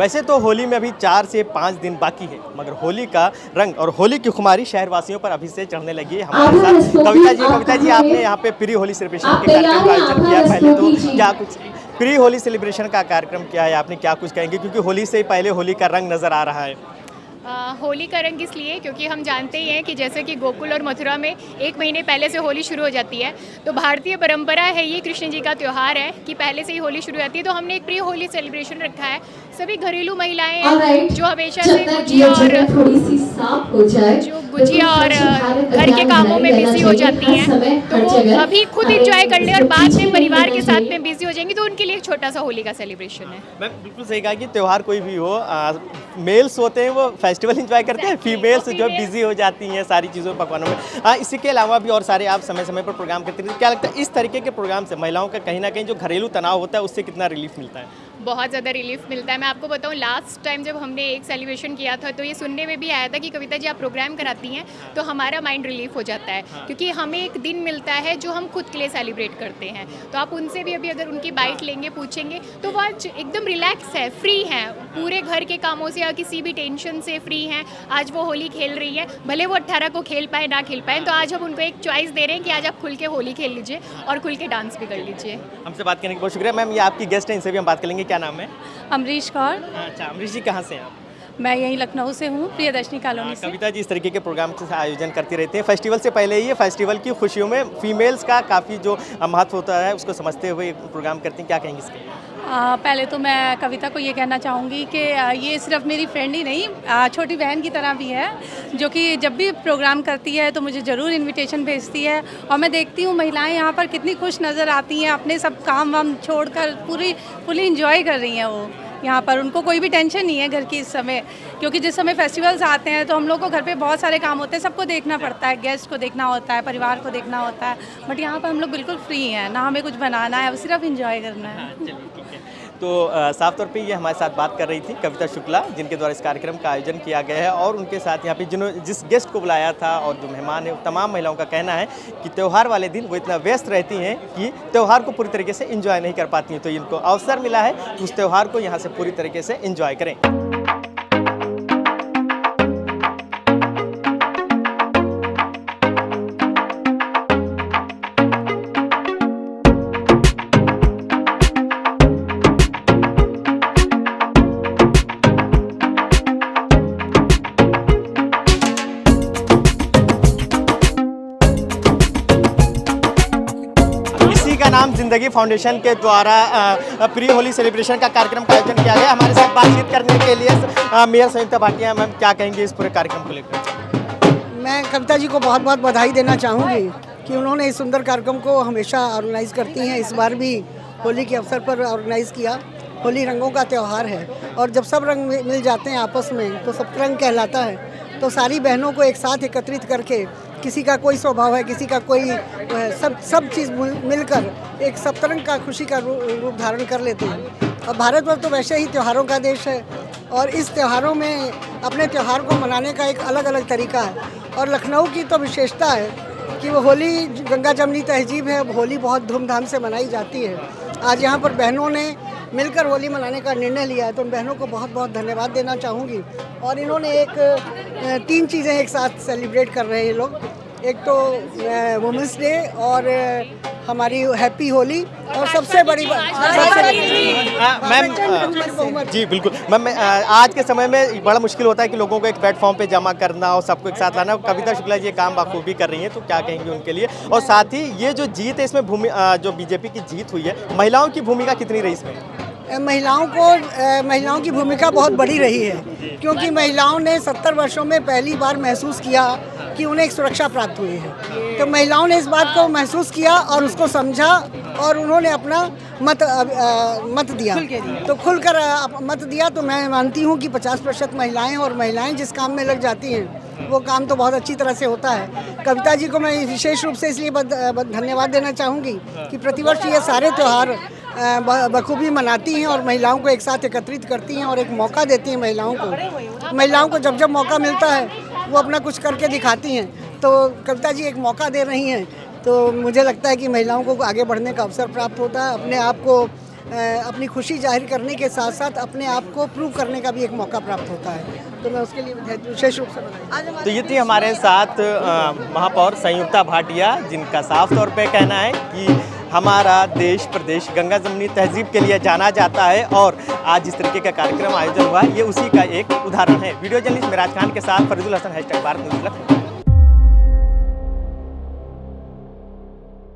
वैसे तो होली में अभी 4 से 5 दिन बाकी है, मगर होली का रंग और होली की खुमारी शहरवासियों पर अभी से चढ़ने लगी है। हमारे साथ कविता जी आपने यहाँ पे प्री होली सेलिब्रेशन के कार्यक्रम का आयोजन किया। पहले तो क्या कुछ प्री होली सेलिब्रेशन का कार्यक्रम किया है आपने, क्या कुछ कहेंगे, क्योंकि होली से पहले होली का रंग नज़र आ रहा है। होली का रंग इसलिए क्योंकि हम जानते ही हैं कि जैसे कि गोकुल और मथुरा में 1 महीने पहले से होली शुरू हो जाती है, तो भारतीय परंपरा है, ये कृष्ण जी का त्यौहार है कि पहले से ही होली शुरू हो जाती है। तो हमने एक प्री होली सेलिब्रेशन रखा है। सभी घरेलू महिलाएं जो हमेशा से गुजिया और घर के कामों में बिजी हो जाती हैं, तो वो अभी खुद इंजॉय कर ले और बाद में परिवार के साथ में बिजी हो जाएंगी, तो उनके लिए एक छोटा सा होली का सेलिब्रेशन है। मैं बिल्कुल सही कहा कि त्यौहार कोई भी हो, मेल्स होते हैं वो फेस्टिवल एंजॉय करते हैं, फीमेल्स जो बिजी हो जाती हैं सारी चीज़ों पकवानों में। इसी के अलावा भी और सारे आप समय समय पर प्रोग्राम करते हैं। क्या लगता है इस तरीके के प्रोग्राम से महिलाओं का कहीं ना कहीं जो घरेलू तनाव होता है उससे कितना रिलीफ मिलता है? बहुत ज़्यादा रिलीफ मिलता है। मैं आपको बताऊं, लास्ट टाइम जब हमने एक सेलिब्रेशन किया था तो ये सुनने में भी आया था कि कविता जी आप प्रोग्राम कराती हैं तो हमारा माइंड रिलीफ हो जाता है, क्योंकि हमें एक दिन मिलता है जो हम खुद के लिए सेलिब्रेट करते हैं। तो आप उनसे भी अभी अगर उनकी बाइट लेंगे, पूछेंगे, तो वो आज एकदम रिलैक्स है, फ्री हैं, पूरे घर के कामों से या किसी भी टेंशन से फ्री हैं। आज वो होली खेल रही है, भले वो 18 को खेल पाए ना खेल पाए, तो आज हम उनको एक चॉइस दे रहे हैं कि आज आप खुल के होली खेल लीजिए और खुल के डांस भी कर लीजिए। हमसे बात करने के बहुत शुक्रिया। मैम, ये आपकी गेस्ट हैं, इनसे भी हम बात करेंगे। क्या नाम है? अमरीश कौर। अच्छा, अमरीश जी कहाँ से हैं आप? मैं यहीं लखनऊ से हूँ, प्रियदर्शनी कॉलोनी से। कविता जी इस तरीके के प्रोग्राम का आयोजन करती रहती हैं। फेस्टिवल से पहले ही ये फेस्टिवल की खुशियों में फीमेल्स का काफ़ी जो महत्व होता है उसको समझते हुए प्रोग्राम करती हैं। क्या कहेंगे इसके? पहले तो मैं कविता को ये कहना चाहूँगी कि ये सिर्फ मेरी फ्रेंड ही नहीं, छोटी बहन की तरह भी है, जो कि जब भी प्रोग्राम करती है तो मुझे ज़रूर इनविटेशन भेजती है। और मैं देखती हूँ महिलाएं यहाँ पर कितनी खुश नज़र आती हैं, अपने सब काम वाम छोड़कर फुली इंजॉय कर रही हैं। वो यहाँ पर उनको कोई भी टेंशन नहीं है घर की इस समय, क्योंकि जिस समय फेस्टिवल्स आते हैं तो हम लोग को घर पे बहुत सारे काम होते हैं, सबको देखना पड़ता है, गेस्ट को देखना होता है, परिवार को देखना होता है। बट यहाँ पर हम लोग बिल्कुल फ्री हैं, ना हमें कुछ बनाना है, सिर्फ इंजॉय करना है। तो साफ तौर पे ये हमारे साथ बात कर रही थी कविता शुक्ला, जिनके द्वारा इस कार्यक्रम का आयोजन किया गया है। और उनके साथ यहाँ पे जिस गेस्ट को बुलाया था और जो मेहमान है, तमाम महिलाओं का कहना है कि त्यौहार वाले दिन वो इतना व्यस्त रहती हैं कि त्यौहार को पूरी तरीके से एंजॉय नहीं कर पाती हैं। तो इनको अवसर मिला है कि उस त्यौहार को यहाँ से पूरी तरीके से एंजॉय करें। का नाम जिंदगी फाउंडेशन के द्वारा प्री होली सेलिब्रेशन का कार्यक्रम का आयोजन किया गया। हमारे साथ बातचीत करने के लिए मेयर संयुक्ता भाटिया मैम, क्या कहेंगे इस पूरे कार्यक्रम को लेकर? मैं कविता जी को बहुत बहुत बधाई देना चाहूँगी कि उन्होंने इस सुंदर कार्यक्रम को हमेशा ऑर्गेनाइज़ करती हैं। इस बार भी होली के अवसर पर ऑर्गेनाइज़ किया। होली रंगों का त्यौहार है और जब सब रंग मिल जाते हैं आपस में तो सप्तरंग कहलाता है। तो सारी बहनों को एक साथ एकत्रित करके, किसी का कोई स्वभाव है, किसी का कोई, सब चीज़ मिलकर एक सप्तरंग का खुशी का रूप धारण कर लेते हैं। और भारतवर्ष तो वैसे ही त्योहारों का देश है और इस त्योहारों में अपने त्यौहार को मनाने का एक अलग अलग तरीका है। और लखनऊ की तो विशेषता है कि वो होली गंगा जमनी तहजीब है, होली बहुत धूमधाम से मनाई जाती है। आज यहाँ पर बहनों ने मिलकर होली मनाने का निर्णय लिया है, तो उन बहनों को बहुत बहुत धन्यवाद देना चाहूँगी। और इन्होंने 3 चीज़ें एक साथ सेलिब्रेट कर रहे हैं ये लोग। एक तो वुमेंस डे और हमारी हैप्पी होली, और सबसे बड़ी मैम जी बिल्कुल मैम, आज के समय में बड़ा मुश्किल होता है कि लोगों को एक प्लेटफॉर्म पे जमा करना और सबको एक साथ लाना। कविता शुक्ला जी ये काम बखूबी कर रही हैं, तो क्या कहेंगे उनके लिए? और साथ ही ये जो जीत है इसमें जो बीजेपी की जीत हुई है, महिलाओं की भूमिका कितनी रही इसमें? महिलाओं की भूमिका बहुत बड़ी रही है, क्योंकि महिलाओं ने 70 वर्षों में पहली बार महसूस किया कि उन्हें एक सुरक्षा प्राप्त हुई है। तो महिलाओं ने इस बात को महसूस किया और उसको समझा और उन्होंने अपना मत दिया। तो खुलकर मत दिया। तो मैं मानती हूँ कि 50% महिलाएं, और महिलाएं जिस काम में लग जाती हैं वो काम तो बहुत अच्छी तरह से होता है। कविता जी को मैं विशेष रूप से इसलिए धन्यवाद देना चाहूँगी कि प्रतिवर्ष ये सारे त्यौहार बखूबी मनाती हैं और महिलाओं को एक साथ एकत्रित करती हैं और एक मौका देती हैं महिलाओं को। महिलाओं को जब जब मौका मिलता है वो अपना कुछ करके दिखाती हैं। तो कविता जी एक मौका दे रही हैं, तो मुझे लगता है कि महिलाओं को आगे बढ़ने का अवसर प्राप्त होता है, अपने आप को अपनी खुशी जाहिर करने के साथ साथ अपने आप को प्रूव करने का भी एक मौका प्राप्त होता है। तो मैं उसके लिए विशेष रूप से बधाई। तो ये थी हमारे साथ महापौर संयुक्ता भाटिया, जिनका साफ तौर पे कहना है कि हमारा देश प्रदेश गंगा जमुनी तहजीब के लिए जाना जाता है और आज जिस तरीके का कार्यक्रम आयोजन हुआ ये उसी का एक उदाहरण है। वीडियो जर्नलिस्ट मिराज खान के साथ फरीदुल हसन, #भारत न्यूज़।